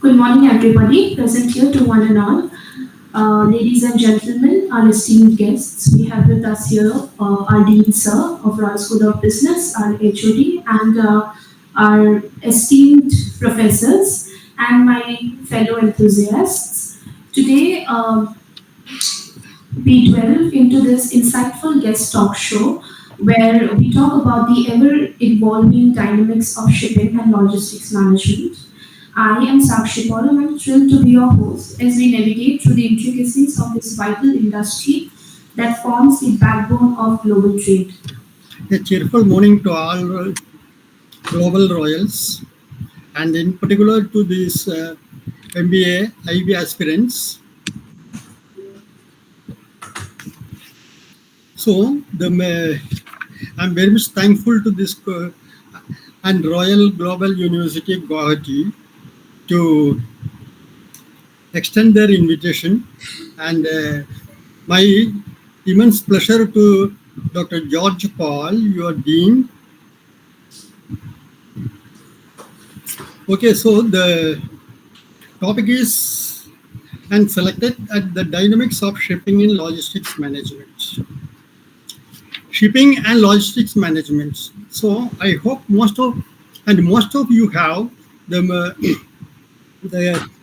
Good morning, everybody present here to one and all. Ladies and gentlemen, our esteemed guests, we have with us here our Dean Sir of Royal School of Business, our HOD, and our esteemed professors and my fellow enthusiasts. Today, we delve into this insightful guest talk show where we talk about the ever evolving dynamics of shipping and logistics management. I am Sakshi Paul and I'm thrilled to be your host as we navigate through the intricacies of this vital industry that forms the backbone of global trade. A cheerful morning to all global royals, and in particular to these MBA, IB aspirants. So, I'm very much thankful to this and Royal Global University Guwahati to extend their invitation, and my immense pleasure to Dr. George Paul, your dean. Okay, so the topic is and selected at the dynamics of shipping and logistics management. Shipping and logistics management. So I hope most of you have the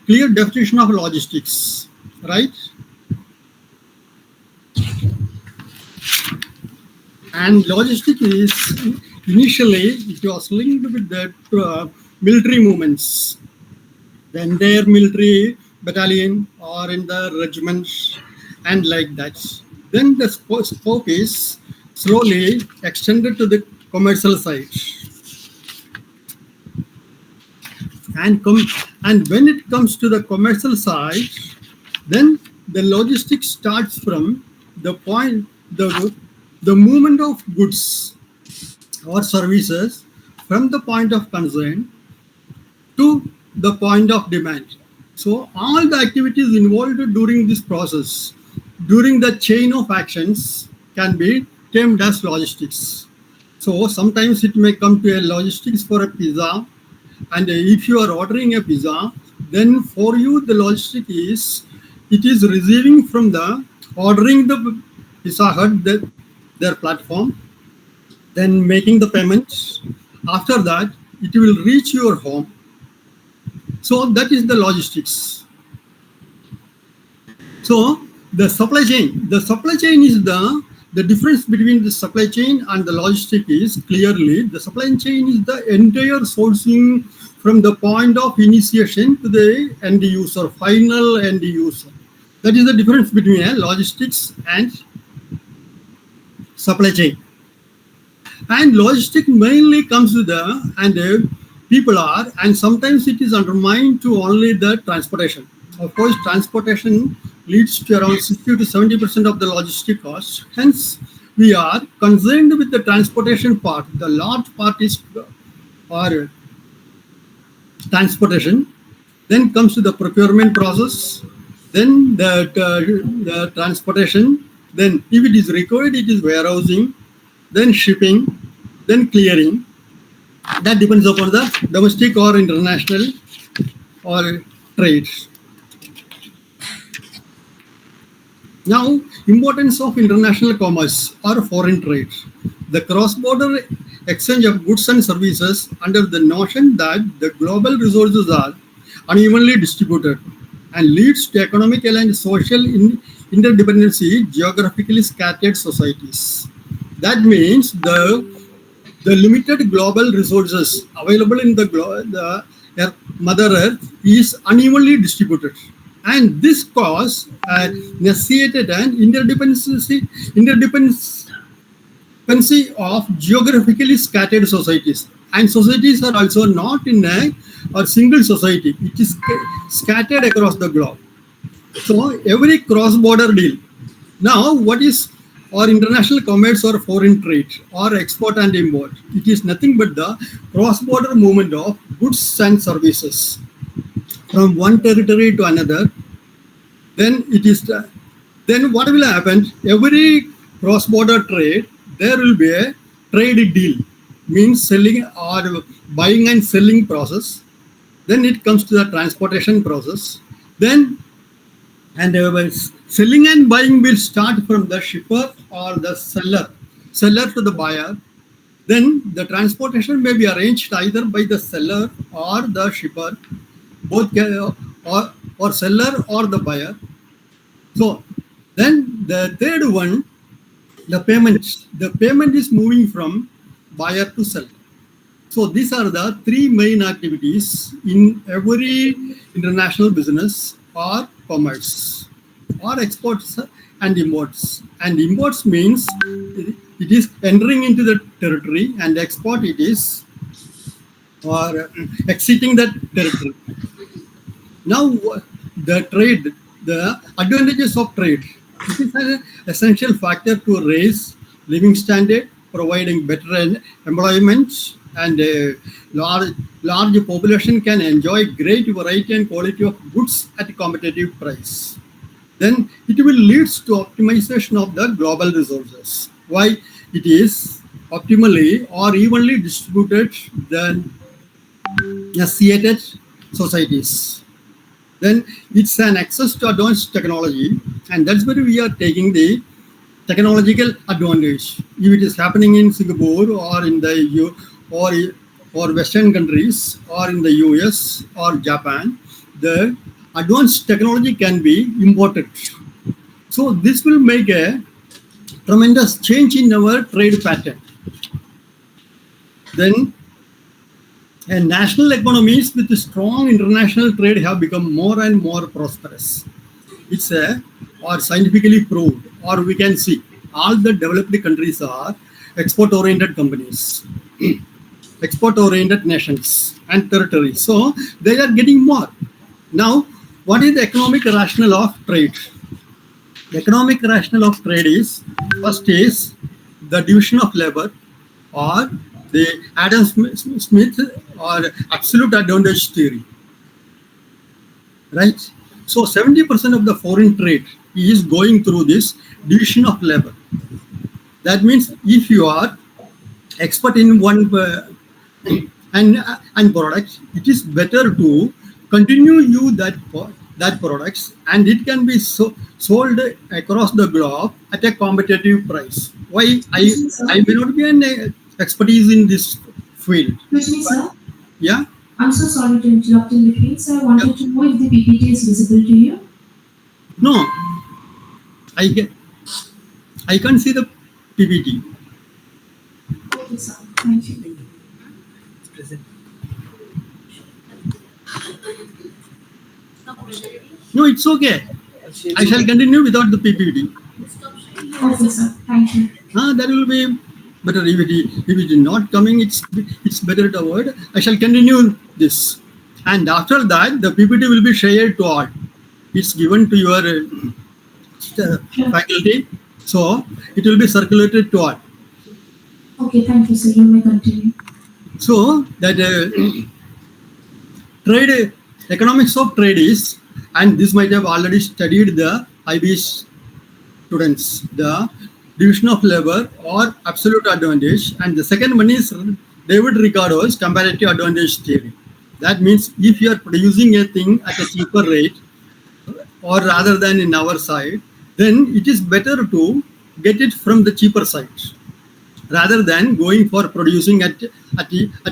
clear definition of logistics, right? And logistics is initially it was linked with the military movements, the entire military battalion or in the regiments and like that. Then the scope is slowly extended to the commercial side. And when it comes to the commercial side, then the logistics starts from the point, the movement of goods or services from the point of concern to the point of demand. So all the activities involved during this process, during the chain of actions, can be termed as logistics. So sometimes it may come to a logistics for a pizza, and if you are ordering a pizza, then for you the logistic is it is receiving from the ordering the Pizza Hut their platform, then making the payments. After that, it will reach your home. So that is the logistics. So the supply chain is the difference between the supply chain and the logistic is clearly the supply chain is the entire sourcing from the point of initiation to the end user, final end user. That is the difference between logistics and supply chain. And logistics mainly comes to people are, and sometimes it is undermined to only the transportation. Of course, transportation leads to around 60 to 70% of the logistic cost. Hence, we are concerned with the transportation part. The large part is our transportation. Then comes to the procurement process. Then the transportation. Then if it is required, it is warehousing. Then shipping. Then clearing. That depends upon the domestic or international or trades. Now, importance of international commerce or foreign trade. The cross-border exchange of goods and services under the notion that the global resources are unevenly distributed and leads to economical and social interdependency, geographically scattered societies. That means the limited global resources available in the Mother Earth is unevenly distributed. And this cause necessitated an interdependency of geographically scattered societies. And societies are also not in a single society. It is scattered across the globe. So every cross-border deal. Now, what is or international commerce or foreign trade or export and import? It is nothing but the cross-border movement of goods and services from one territory to another. Then then what will happen? Every cross-border trade, there will be a trade deal, means selling or buying and selling process. Then it comes to the transportation process. Then and selling and buying will start from the shipper or the seller to the buyer. Then the transportation may be arranged either by the seller or the shipper, both or seller or the buyer. So then the third one, the payment. The payment is moving from buyer to seller. So these are the three main activities in every international business or commerce or exports and imports. And imports means it is entering into the territory, and export it is or exiting that territory. Now the trade, the advantages of trade. It is an essential factor to raise living standard, providing better employment, and a large population can enjoy great variety and quality of goods at a competitive price. Then it will lead to optimization of the global resources. Why? It is optimally or evenly distributed than associated societies. Then it's an access to advanced technology, and that's where we are taking the technological advantage. If it is happening in Singapore or in the or Western countries or in the US or Japan, the advanced technology can be imported. So this will make a tremendous change in our trade pattern. Then and national economies with strong international trade have become more and more prosperous. It's a or scientifically proved, or we can see all the developed countries are export-oriented companies, export-oriented nations and territories. So they are getting more. Now, what is the economic rationale of trade? The economic rationale of trade is first is the division of labor, or the Adam Smith or absolute advantage theory, right? So 70% of the foreign trade is going through this division of labor. That means if you are expert in one and product, it is better to continue you that products, and it can be sold across the globe at a competitive price. Why? I may not be an expertise in this field. Excuse me, sir. Yeah. I'm so sorry to interrupt in between, sir. I Yeah. wanted to know if the PPT is visible to you. No, I can't see the PPT. Okay, sir. Thank you. No, it's okay. I shall continue without the PPT. Okay, sir. Thank you. That will be better. If it is not coming, it's better to avoid. I shall continue this, and after that, the PPT will be shared to all. It's given to your Sure. faculty, so it will be circulated to all. Okay, thank you, sir. You may continue. So that trade economics of trade is, and this might have already studied the IB students, the division of labor or absolute advantage, and the second one is David Ricardo's comparative advantage theory. That means if you are producing a thing at a cheaper rate, or rather than in our side, then it is better to get it from the cheaper side rather than going for producing at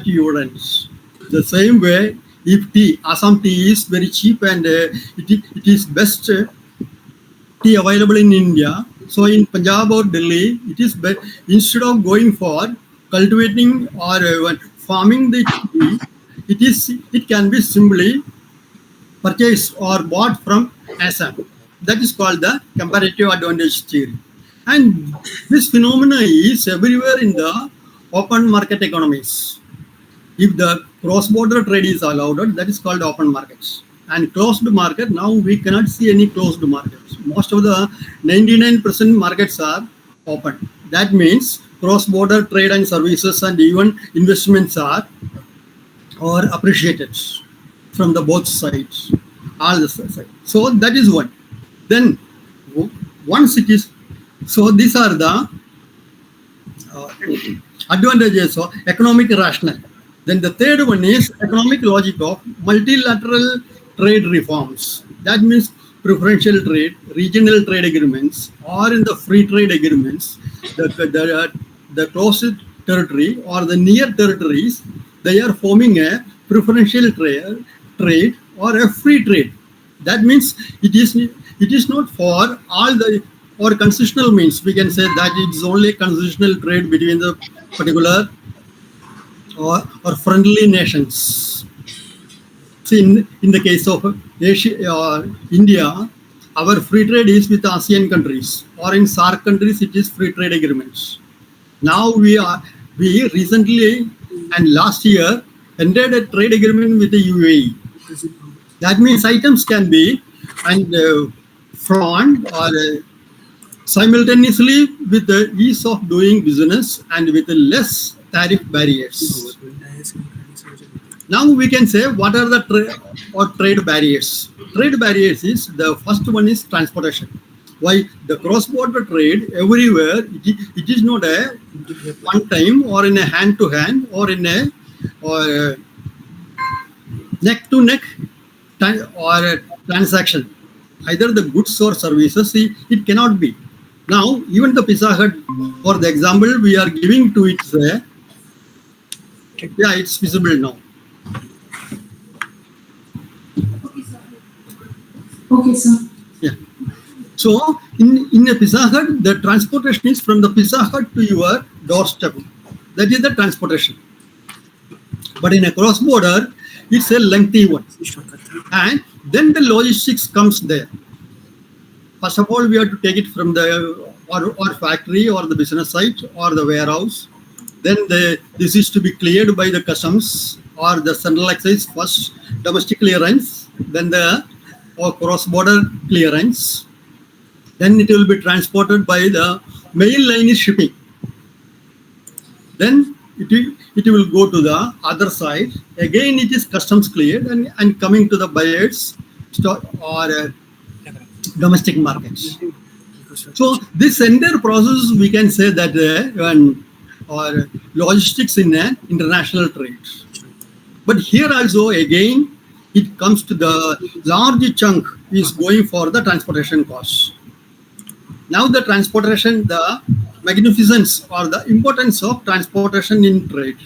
your ends. The same way, if Assam tea is very cheap and it is best tea available in India. So in Punjab or Delhi, it is instead of going for cultivating or farming the tea, it can be simply purchased or bought from Assam. That is called the comparative advantage theory. And this phenomena is everywhere in the open market economies. If the cross-border trade is allowed, that is called open markets. And closed market, now we cannot see any closed markets. Most of the 99% markets are open. That means cross-border trade and services and even investments are appreciated from the both sides, all the sides. So that is one. Then once it is, so these are the advantages of economic rationale. Then the third one is economic logic of multilateral trade reforms. That means preferential trade, regional trade agreements, or in the free trade agreements, the closed territory or the near territories, they are forming a preferential trade or a free trade. That means it is not for all the or constitutional means. We can say that it is only constitutional trade between the particular or friendly nations. See, in the case of Asia or India, our free trade is with ASEAN countries, or in SAARC countries, it is free trade agreements. Now we recently and last year entered a trade agreement with the UAE. That means items can be and flown or simultaneously with the ease of doing business and with less tariff barriers. Now we can say what are the trade barriers. Trade barriers is the first one is transportation. Why the cross-border trade everywhere it is not a one time or in a hand to hand or in a or neck to neck or a transaction. Either the goods or services it cannot be. Now even the Pizza Hut, for the example we are giving to it, yeah, it's visible now. Okay, sir. Yeah. So in a Pizza Hut, the transportation is from the Pizza Hut to your doorstep. That is the transportation. But in a cross border, it's a lengthy one. And then the logistics comes there. First of all, we have to take it from the or factory or the business site or the warehouse. Then this is to be cleared by the customs or the central excise first, domestic clearance, then the or cross-border clearance. Then it will be transported by the main line is shipping. Then it will go to the other side. Again, it is customs cleared and coming to the buyers or domestic markets. So this entire process, we can say that or logistics in an international trade. But here also again, it comes to the large chunk is going for the transportation costs. Now the transportation, the magnificence or the importance of transportation in trade.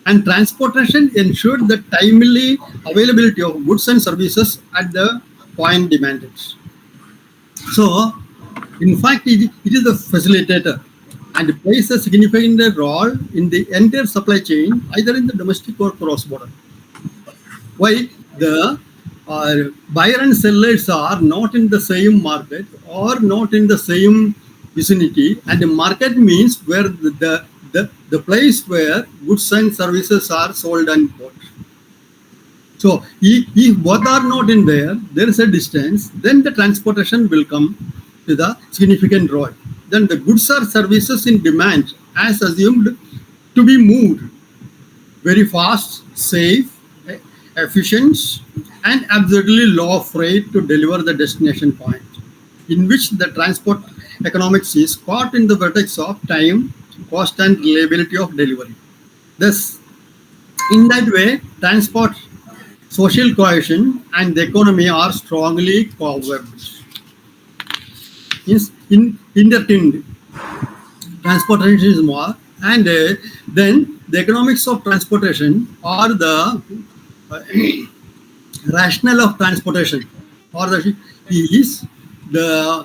And transportation ensured the timely availability of goods and services at the point demanded. So, in fact, it is a facilitator and plays a significant role in the entire supply chain, either in the domestic or cross-border. Why? The buyer and sellers are not in the same market or not in the same vicinity, and the market means where the place where goods and services are sold and bought. So if both are not in there is a distance, then the transportation will come to the significant role. Then the goods or services in demand as assumed to be moved very fast, safe, efficient, and absolutely low freight to deliver the destination point, in which the transport economics is caught in the vertex of time, cost, and reliability of delivery. Thus, in that way, transport, social cohesion, and the economy are strongly co-webbed. Intertwined. Transportation is more, and then the economics of transportation or the rationale of transportation or the is the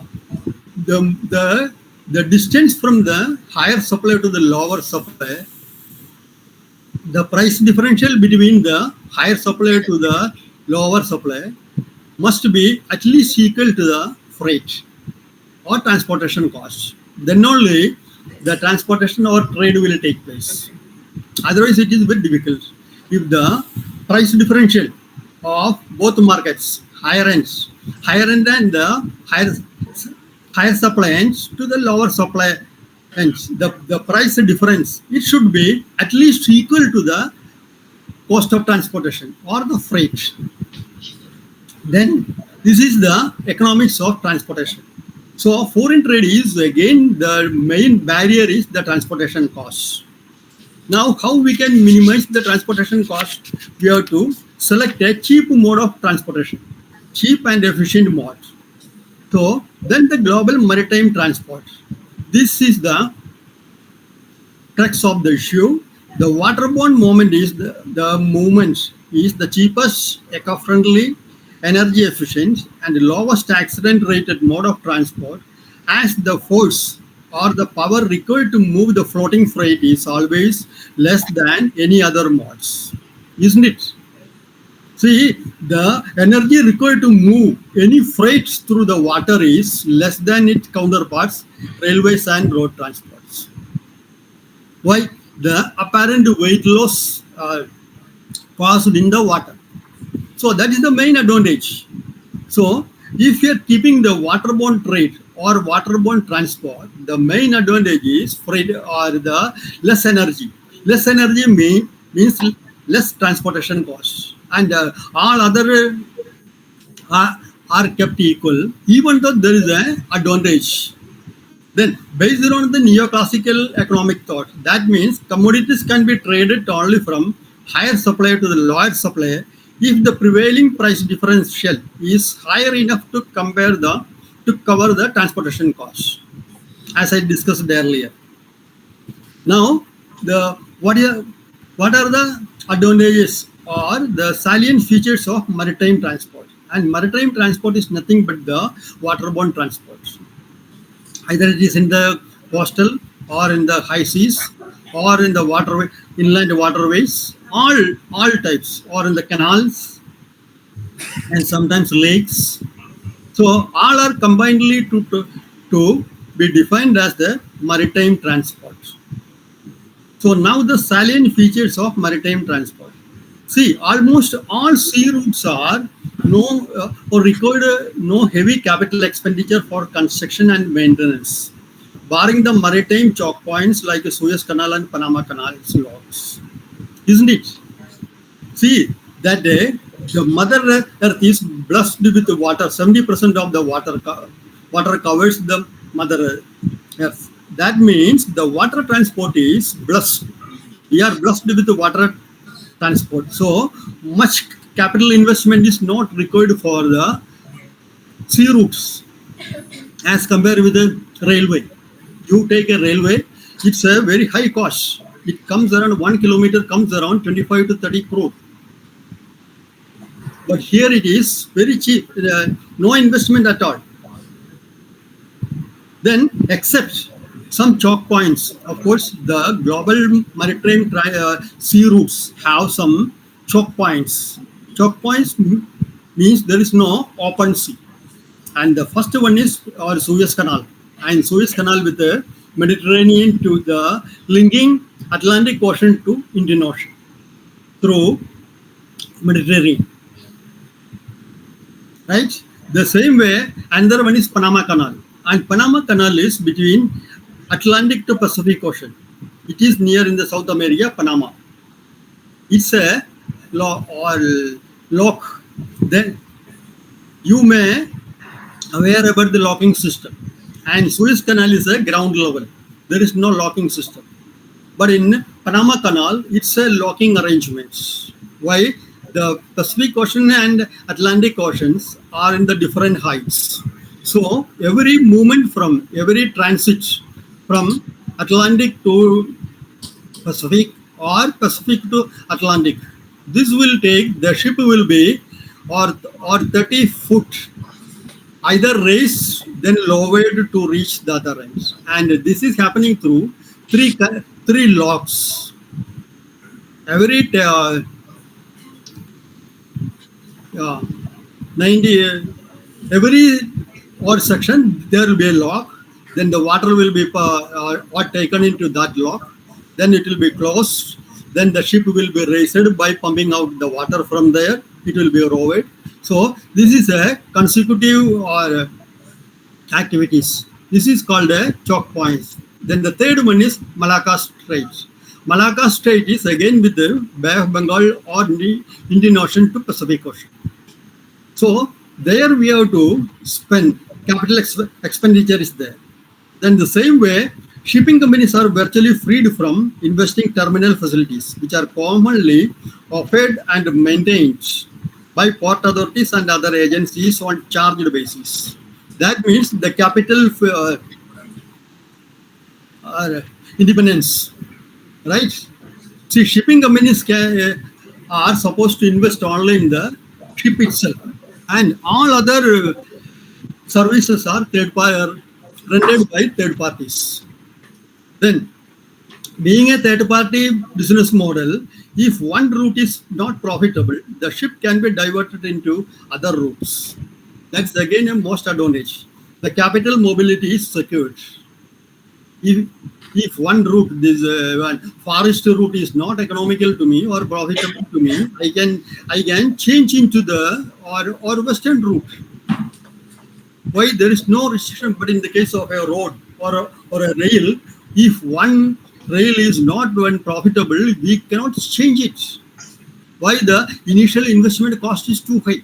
distance from the higher supply to the lower supply, the price differential between the higher supply to the lower supply must be at least equal to the freight or transportation costs. Then only the transportation or trade will take place. Otherwise, it is very difficult. If the price differential of both markets, higher end and the higher supply ends to the lower supply ends, the price difference, it should be at least equal to the cost of transportation or the freight. Then this is the economics of transportation. So foreign trade is again the main barrier is the transportation costs. Now, how we can minimize the transportation cost? We have to select a cheap mode of transportation, cheap and efficient mode. So, then the global maritime transport. This is the crux of the issue. The waterborne movement is the movement is the cheapest, eco-friendly, energy efficient, and lowest accident rated mode of transport, as the force or the power required to move the floating freight is always less than any other modes, isn't it? See, the energy required to move any freights through the water is less than its counterparts, railways and road transports. Why? The apparent weight loss caused in the water. So that is the main advantage. So if you are keeping the waterborne trade or waterborne transport, the main advantage is freight or the less energy. Less energy means less transportation costs, and all other are kept equal, even though there is an advantage. Then, based on the neoclassical economic thought, that means commodities can be traded only from higher supply to the lower supply if the prevailing price differential is higher enough to cover the transportation costs, as I discussed earlier. Now, the what are the advantages or the salient features of maritime transport? And maritime transport is nothing but the waterborne transport. Either it is in the coastal or in the high seas or in the waterway, inland waterways, all types, or in the canals and sometimes lakes. So all are combinedly to be defined as the maritime transport. So now the salient features of maritime transport. See, almost all sea routes are no or require no heavy capital expenditure for construction and maintenance, barring the maritime choke points like the Suez Canal and Panama Canal locks, isn't it? See, that day the Mother Earth is blessed with water. 70% of the water covers the Mother Earth. That means the water transport is blessed. We are blessed with the water transport. So much capital investment is not required for the sea routes as compared with the railway. You take a railway, it's a very high cost. It comes around 1 kilometer, comes around 25 to 30 crore. But here it is very cheap, no investment at all. Then, except some choke points, of course, the global maritime sea routes have some choke points. Choke points means there is no open sea. And the first one is our Suez Canal. And Suez Canal with the Mediterranean to the linking Atlantic Ocean to Indian Ocean through Mediterranean. Right? The same way, another one is Panama Canal. And Panama Canal is between Atlantic to Pacific Ocean. It is near in the South America, Panama. It's a lock. Then you may aware about the locking system. And Suez Canal is a ground level. There is no locking system. But in Panama Canal, it's a locking arrangements. Why? The Pacific Ocean and Atlantic Oceans are in the different heights. So every movement from every transit from Atlantic to Pacific or Pacific to Atlantic, this will take, the ship will be or 30 foot either raised then lowered to reach the other end. And this is happening through three locks. Every 90 every or section there will be a lock, then the water will be taken into that lock, then it will be closed, then the ship will be raised by pumping out the water from there, it will be rowed. So this is a consecutive or activities. This is called a choke points. Then the third one is Malacca Strait. Malacca Strait is again with the Bay of Bengal or the Indian Ocean to Pacific Ocean. So there we have to spend capital expenditure is there. Then the same way Shipping companies are virtually freed from investing terminal facilities, which are commonly offered and maintained by port authorities and other agencies on charged basis. That means the capital independence, right? See, shipping companies are supposed to invest only in the ship itself, and all other services are rendered by third parties. Then, being a third party business model, if one route is not profitable, the ship can be diverted into other routes. That's again a most advantage. The capital mobility is secured. If, if one route, this one forest route is not economical to me or profitable to me, I can change into the or western route. Why there is no restriction? But in the case of a road or a rail, if one rail is not one profitable, we cannot change it. Why? The initial investment cost is too high.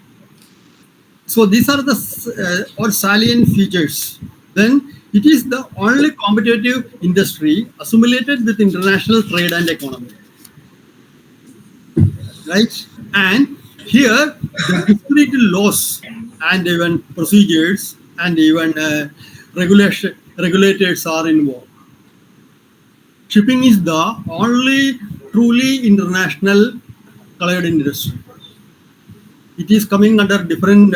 So these are the or salient features. Then it is the only competitive industry assimilated with international trade and economy, right? And here the discrete laws and even procedures and even regulators are involved. Shipping is the only truly international colored industry. It is coming under different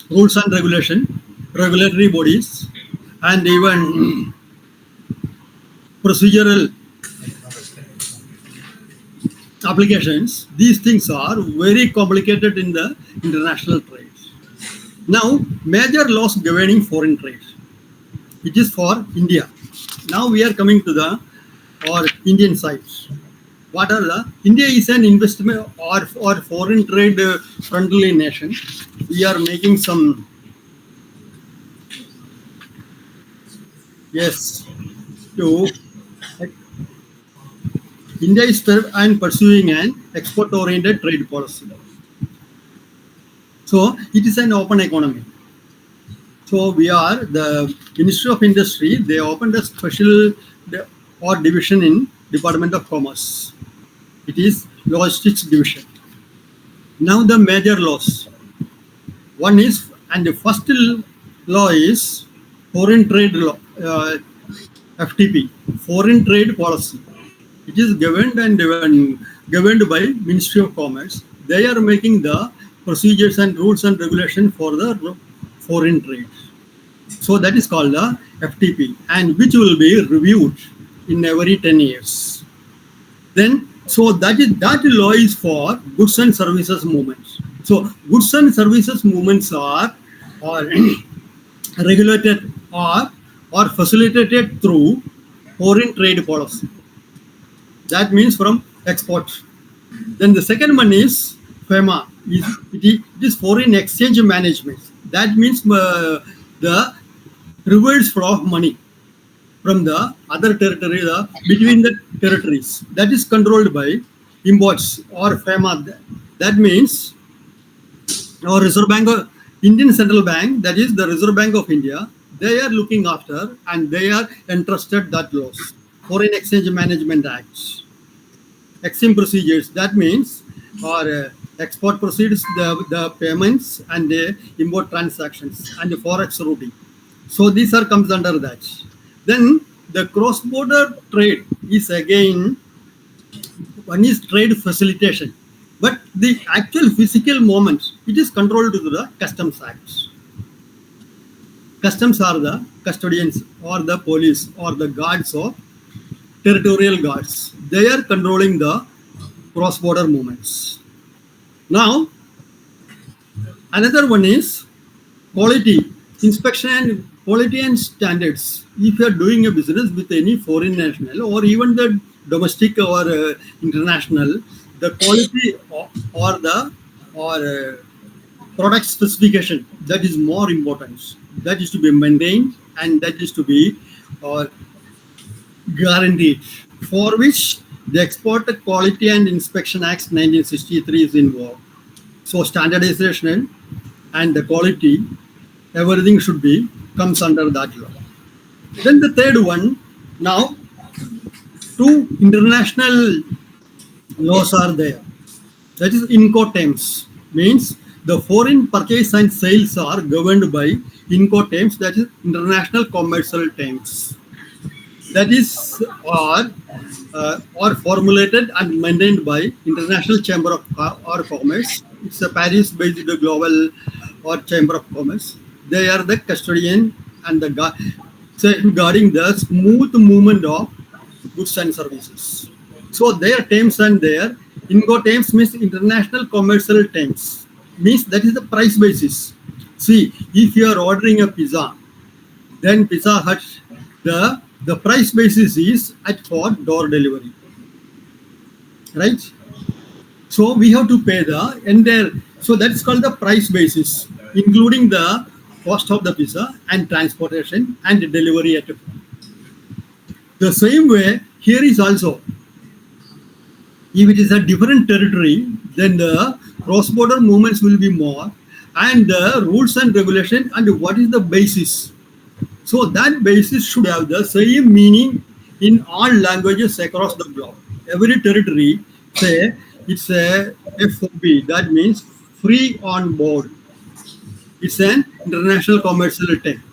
rules and regulatory bodies, and even procedural applications. These things are very complicated in the international trade. Now, major laws governing foreign trade. It is for India. Now we are coming to the Indian side. What are the India is an investment or foreign trade friendly nation. We are making some yes to India is and pursuing an export oriented trade policy. So it is an open economy. So we are the Ministry of Industry. They opened a special or division in Department of Commerce. It is logistics division. Now the major laws. One is, and the first law is foreign trade law, FTP, foreign trade policy. It is governed by Ministry of Commerce. They are making the procedures and rules and regulation for the foreign trade. So that is called the FTP, and which will be reviewed in every 10 years. Then, so that law is for goods and services movements. So goods and services movements are regulated or facilitated through foreign trade policy. That means from export. Then the second one is FEMA. It is foreign exchange management. That means the reverse flow of money from the other territory between the territories. That is controlled by imports or FEMA. That means our Reserve Bank of Indian Central Bank, that is the Reserve Bank of India, they are looking after and they are entrusted that laws. Foreign Exchange Management Acts. Exim procedures, that means or export proceeds, the payments and the import transactions and the forex routing. So these are comes under that. Then the cross-border trade is again, one is trade facilitation, but the actual physical movement, it is controlled to the Customs Acts. Customs are the custodians or the police or the guards of territorial guards. They are controlling the cross-border movements. Now, another one is quality, inspection and quality and standards. If you are doing a business with any foreign national or even the domestic or international, the quality or the product specification, that is more important. That is to be maintained and that is to be guaranteed, for which the Export Quality and Inspection Act 1963 is involved. So standardization and the quality, everything should be comes under that law. Then the third one, now two international laws are there. That is Incoterms, means the foreign purchase and sales are governed by Incoterms, that is international commercial terms. That is or formulated and maintained by International Chamber of or Commerce. It's a Paris-based global or Chamber of Commerce. They are the custodian and the safeguarding the smooth movement of goods and services. So their terms and their Incoterms means international commercial terms, means that is the price basis. See, if you are ordering a pizza, then Pizza Hut, the price basis is at for door delivery, right? So we have to pay the entire. So that's called the price basis, including the cost of the pizza and transportation and delivery at home. The same way here is also, if it is a different territory, then the cross-border movements will be more, and the rules and regulation and what is the basis. So that basis should have the same meaning in all languages across the globe. Every territory, say it's a FOB, that means free on board. It's an international commercial term.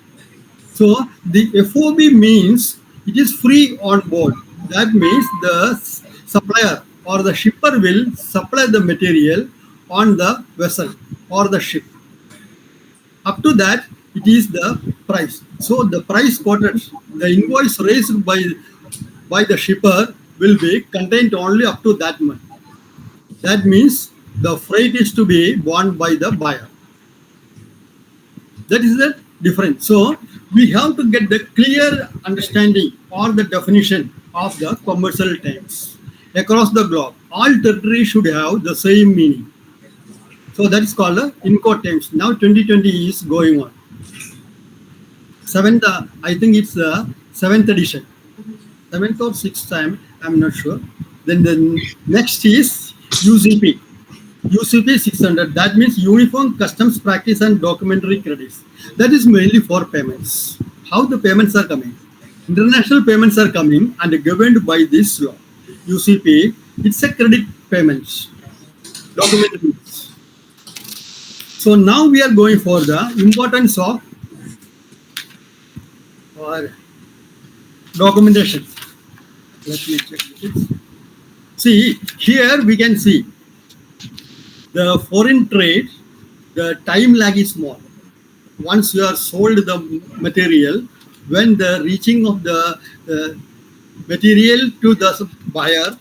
So the FOB means it is free on board. That means the supplier or the shipper will supply the material on the vessel or the ship. Up to that, it is the price. So the price quoted, the invoice raised by the shipper will be contained only up to that much. That means the freight is to be borne by the buyer. That is the difference. So we have to get the clear understanding or the definition of the commercial terms across the globe. All territories should have the same meaning. So that is called the Incoterms. Now 2020 is going on. Seventh, I think it's the seventh edition. Seventh or sixth time, I'm not sure. Then the next is UCP. UCP 600. That means Uniform Customs Practice and Documentary Credits. That is mainly for payments. How the payments are coming? International payments are coming and governed by this law. UCP, it's a credit payments. Documentary. So now we are going for the importance of or documentation. Let me check this. See, here we can see the foreign trade, the time lag is small. Once you are sold the material, when the reaching of the material to the buyer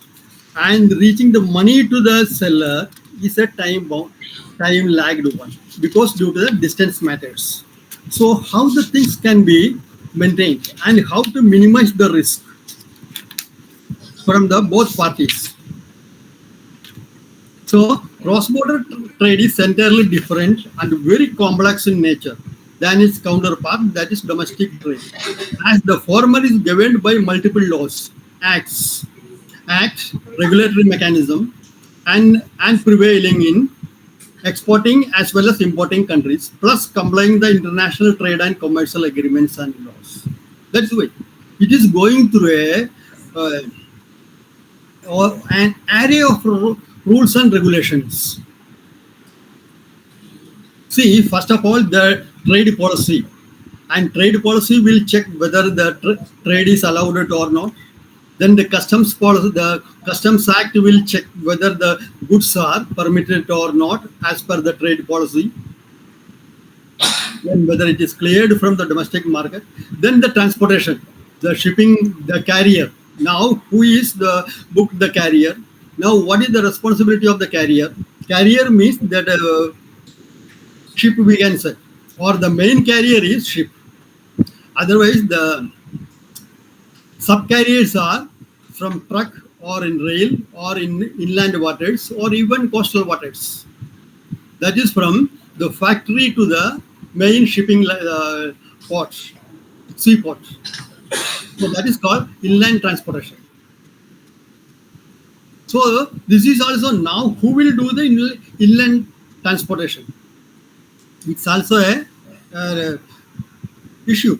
and reaching the money to the seller is a time lagged one, because due to the distance matters. So how the things can be maintained and how to minimize the risk from the both parties. So cross-border trade is entirely different and very complex in nature than its counterpart, that is domestic trade, as the former is governed by multiple laws, acts, regulatory mechanism, and prevailing in exporting as well as importing countries, plus complying the international trade and commercial agreements and laws. That's the way. It is going through an array of rules and regulations. See, first of all, the trade policy. And trade policy will check whether the trade is allowed or not. Then the customs policy, the Customs Act will check whether the goods are permitted or not as per the trade policy. Then whether it is cleared from the domestic market. Then the transportation, the shipping, the carrier. Now, who is the carrier? Now, what is the responsibility of the carrier? Carrier means that ship, we can say, or the main carrier is ship. Otherwise, the subcarriers are from truck or in rail or in inland waters or even coastal waters. That is from the factory to the main shipping ports, seaports. So that is called inland transportation. So this is also now who will do the inland transportation. It's also a issue.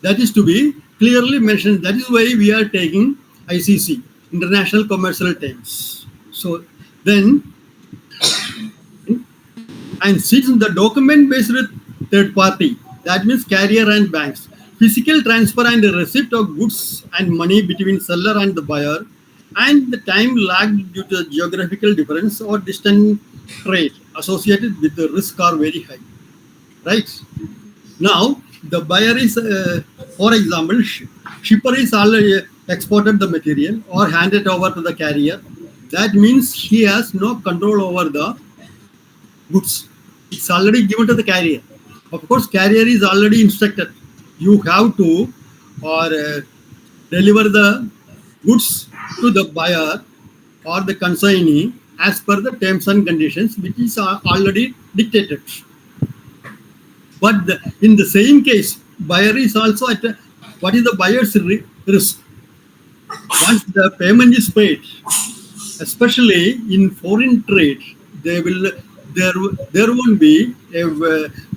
That is to be clearly mentioned. That is why we are taking ICC, International Commercial Terms. So then, and since the document based third party, that means carrier and banks, physical transfer and receipt of goods and money between seller and the buyer, and the time lag due to geographical difference or distant trade associated with the risk are very high, right? Now, the buyer is, for example, shipper is already exported the material or handed over to the carrier. That means he has no control over the goods. It's already given to the carrier. Of course, carrier is already instructed. You have to or deliver the goods to the buyer or the consignee as per the terms and conditions, which is already dictated. But in the same case, buyer is also at what is the buyer's risk? Once the payment is paid, especially in foreign trade, they will there won't be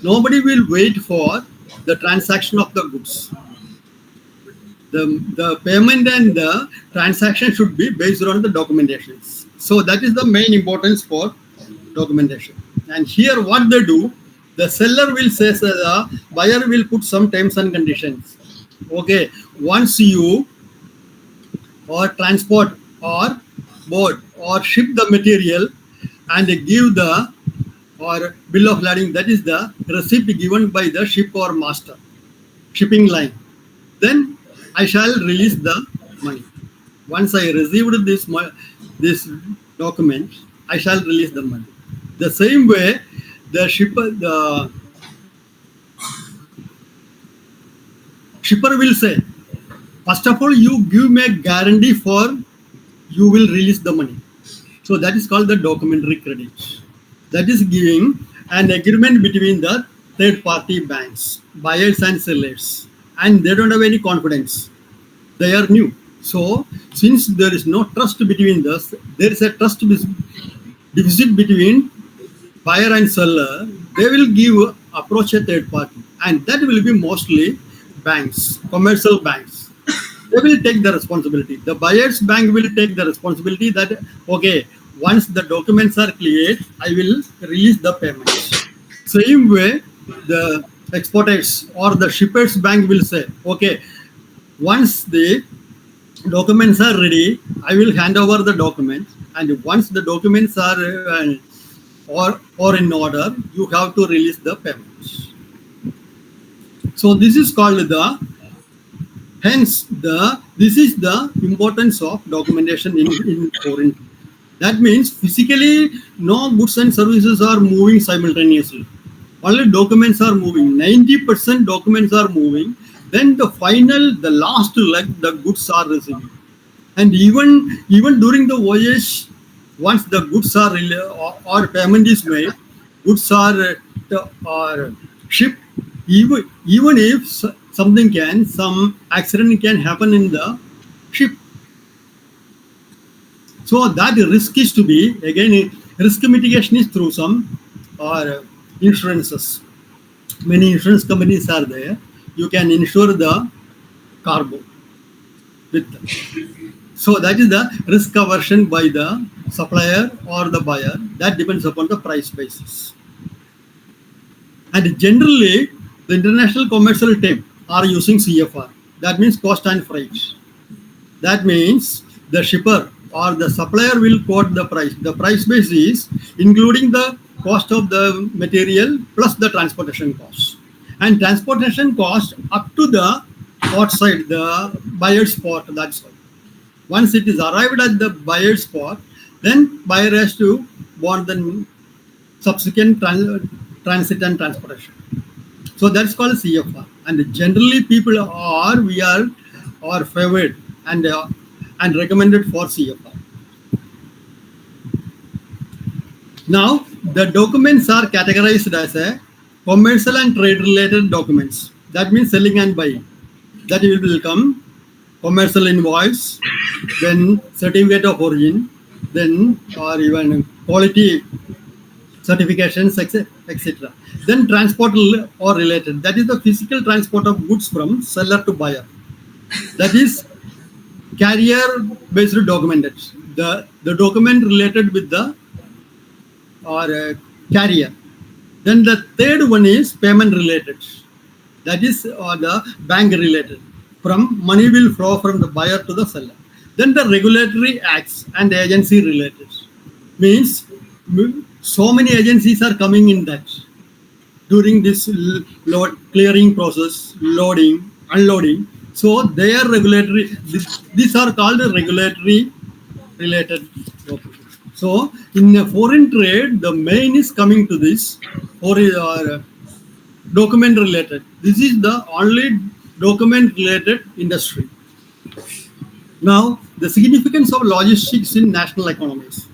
nobody will wait for the transaction of the goods. The payment and the transaction should be based on the documentations. So that is the main importance for documentation. And here what they do, the seller will say, the buyer will put some terms and conditions. Okay, once you or transport or board or ship the material and give the or bill of lading, that is the receipt given by the ship or master, shipping line, then I shall release the money. Once I received this document, I shall release the money. The same way, the shipper will say, first of all, you give me a guarantee for you will release the money. So that is called the documentary credit. That is giving an agreement between the third party banks, buyers and sellers, and they don't have any confidence. They are new. So since there is no trust between us, there is a trust deficit between buyer and seller. They will approach a third party, and that will be mostly banks, commercial banks. They will take the responsibility. The buyer's bank will take the responsibility that, okay, once the documents are cleared, I will release the payments. Same way, the exporters or the shippers bank will say, okay, once the documents are ready, I will hand over the documents, and once the documents are or in order, you have to release the payments. So this is called this is the importance of documentation in foreign. That means physically no goods and services are moving simultaneously. Only documents are moving. 90% documents are moving. Then the last leg, the goods are receiving. And even during the voyage, once the goods are or payment is made, goods are shipped. Even if some accident can happen in the ship. So that risk is to be, again, risk mitigation is through some insurances. Many insurance companies are there. You can insure the cargo with them. So that is the risk aversion by the supplier or the buyer. That depends upon the price basis. And generally, the international commercial team are using CFR. That means cost and freight. That means the shipper or the supplier will quote the price. The price base is including the cost of the material plus the transportation cost. And transportation cost up to the port side, the buyer's port, that's all. Once it is arrived at the buyer's port, then buyer has to board the subsequent transit and transportation. So that's called CFR. And generally people we are favored and recommended for CFR. Now, the documents are categorized as a commercial and trade related documents. That means selling and buying. That will come commercial invoice, then certificate of origin, then or even quality certifications, etc. Then transport or related. That is the physical transport of goods from seller to buyer. That is carrier-based documented. The document related with the or carrier. Then the third one is payment related. That is the bank related. From money will flow from the buyer to the seller. Then the regulatory acts and agency related. Means so many agencies are coming in that during this clearing process, loading, unloading. So they are regulatory. These are called regulatory related documents. So in a foreign trade, the main is coming to this or document related. This is the only document related industry. Now, the significance of logistics in national economies.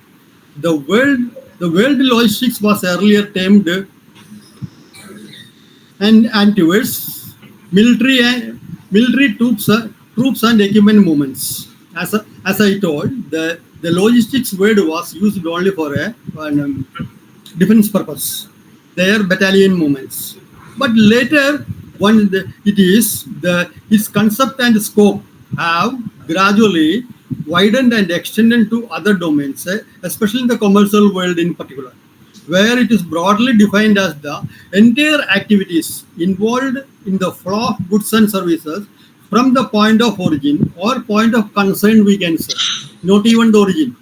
The world, the world logistics was earlier termed and towards military troops and equipment movements. As I told, the logistics word was used only for an defense purpose. Their battalion movements. But later, its concept and scope have gradually widened and extended to other domains, especially in the commercial world in particular, where it is broadly defined as the entire activities involved in the flow of goods and services from the point of origin or point of concern, we can say, not even the origin,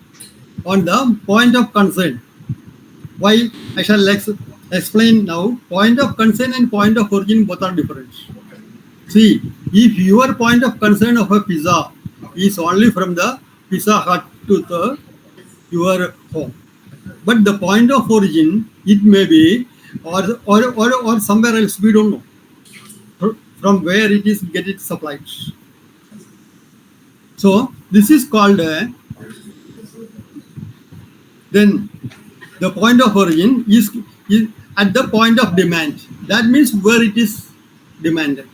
on the point of concern. Why? I shall explain now. Point of concern and point of origin both are different. See, if your point of concern of a pizza is only from the Pizza Hut to your home, but the point of origin, it may be or somewhere else, we don't know from where it is get it supplied. So this is called then the point of origin is at the point of demand. That means where it is demanded,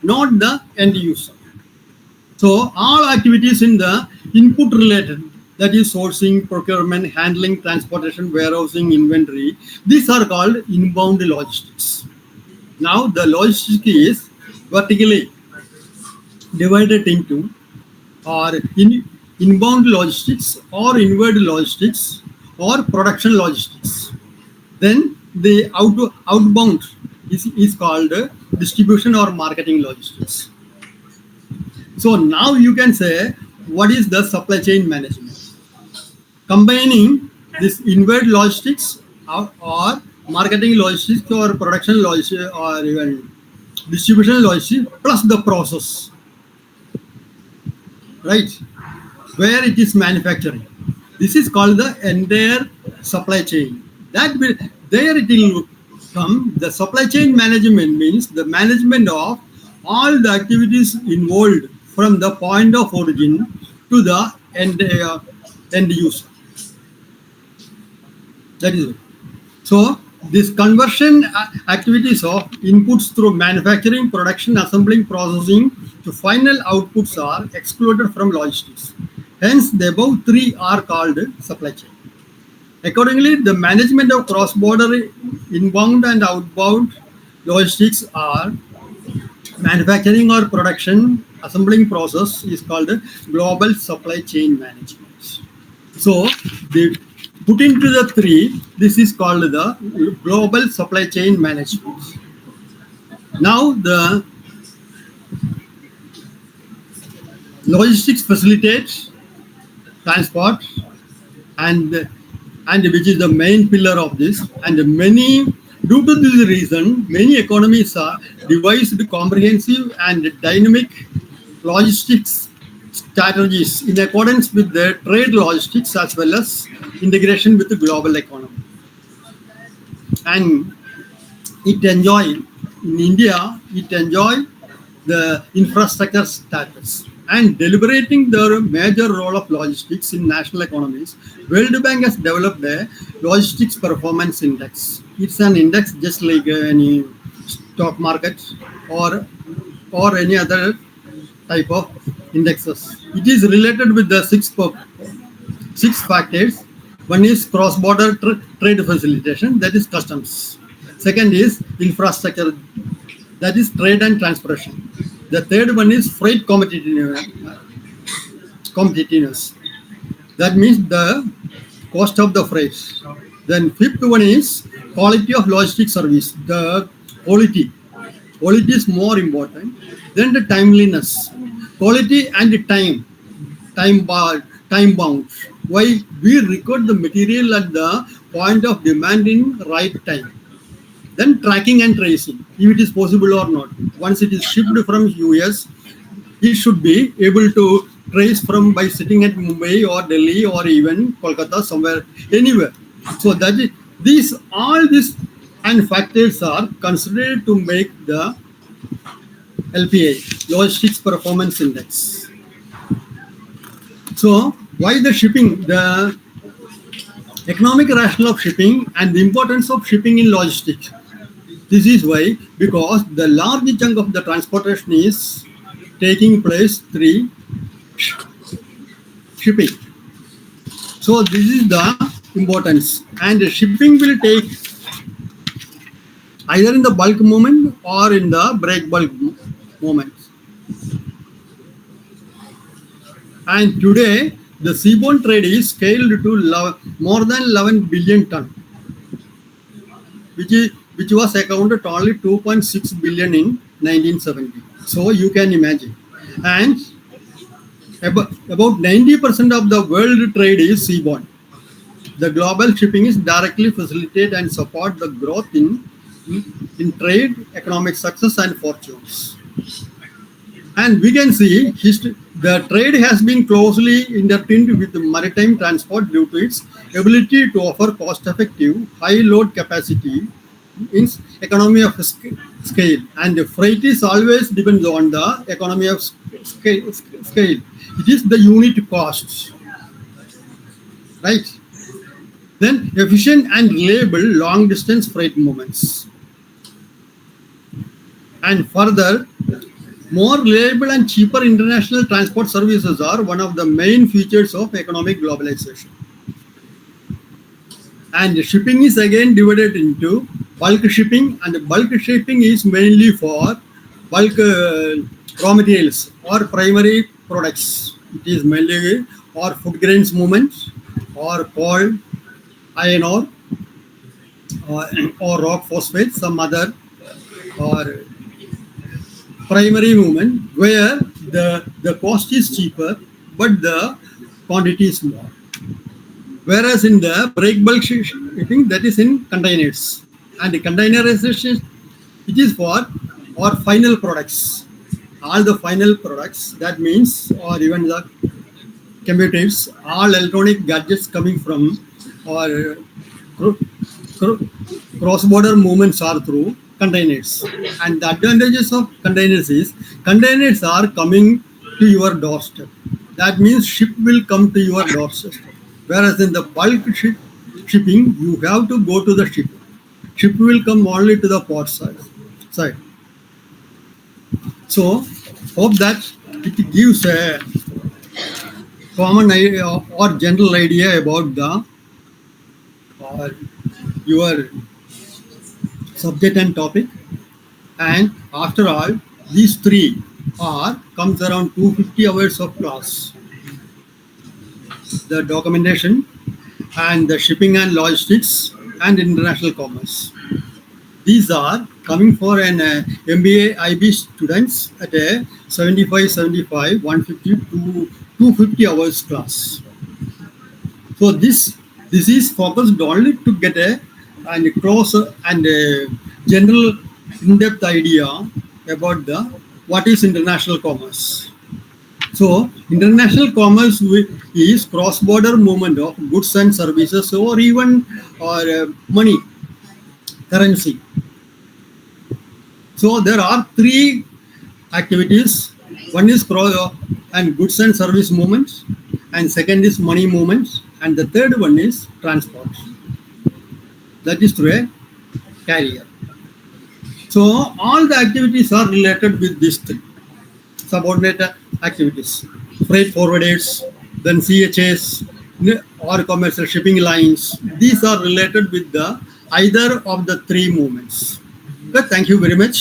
not the end user. So all activities in the input related, that is sourcing, procurement, handling, transportation, warehousing, inventory, these are called inbound logistics. Now the logistics is vertically divided into or inbound logistics or inward logistics or production logistics. Then the outbound is called distribution or marketing logistics. So now you can say, what is the supply chain management? Combining this inward logistics or marketing logistics or production logistics or even distribution logistics plus the process, right? Where it is manufacturing. This is called the entire supply chain. That will, there it will come. The supply chain management means the management of all the activities involved from the point of origin to the end user. That is it. So this conversion activities of inputs through manufacturing, production, assembling, processing to final outputs are excluded from logistics. Hence, the above three are called supply chain. Accordingly, the management of cross-border inbound and outbound logistics are manufacturing or production, assembling process is called global supply chain management. So, they put into the three, this is called the global supply chain management. Now, the logistics facilitates transport and which is the main pillar of this, and many, due to this reason, many economies are devised comprehensive and dynamic logistics strategies in accordance with the trade logistics as well as integration with the global economy. And it enjoy, in India, it enjoy the infrastructure status and deliberating the major role of logistics in national economies. World Bank has developed a logistics performance index. It's an index just like any stock market or any other type of indexes. It is related with the six factors. One is cross-border trade facilitation, that is customs. Second is infrastructure, that is trade and transportation. The third one is freight competitiveness. That means the cost of the freight. Then fifth one is quality of logistic service. The quality. Quality is more important. Then the timeliness. Quality and time bound. Why we record the material at the point of demand in right time. Then tracking and tracing, if it is possible or not. Once it is shipped from US, it should be able to trace from by sitting at Mumbai or Delhi or even Kolkata, somewhere, anywhere. So that is these all these and factors are considered to make the LPI, Logistics Performance Index. So why the shipping, the economic rationale of shipping and the importance of shipping in logistics. This is why, because the large chunk of the transportation is taking place through shipping. So this is the importance, and shipping will take either in the bulk movement or in the break bulk movement. And today, the seaborne trade is scaled to more than 11 billion ton, which was accounted to only 2.6 billion in 1970. So you can imagine. And about 90% of the world trade is seaborne. The global shipping is directly facilitate and support the growth in trade, economic success and fortunes. And we can see the trade has been closely intertwined with maritime transport due to its ability to offer cost-effective, high load capacity in economy of scale. And the freight is always depends on the economy of scale. It is the unit cost, right? Then efficient and reliable long-distance freight movements. And further, more reliable and cheaper international transport services are one of the main features of economic globalization. And shipping is again divided into bulk shipping, and bulk shipping is mainly for bulk raw materials or primary products. It is mainly or food grains movements or coal, iron ore, or rock phosphate, some other or primary movement where the cost is cheaper but the quantity is more. Whereas in the break bulk shipping, that is in containers. And the containerization, it is for or final products. All the final products, that means, or even the computers, all electronic gadgets coming from or cross-border movements are through containers. And the advantages of containers is containers are coming to your doorstep. That means ship will come to your doorstep. Whereas in the bulk shipping, you have to go to the ship. Ship will come only to the port side. So hope that it gives a common idea or general idea about the your subject and topic. And after all, these three comes around 250 hours of class. The documentation and the shipping and logistics and international commerce. These are coming for an MBA IB students at a 75, 150 to 250 hours class. So this is focused only to get a close and a general in-depth idea about what is international commerce. So international commerce is cross-border movement of goods and services or even money, currency. So there are three activities. One is and goods and service movements, and second is money movements, and the third one is transport. That is through a carrier. So all the activities are related with these three subordinate activities: freight forwarders, then CHAs, or commercial shipping lines. These are related with the either of the three movements. Okay, thank you very much.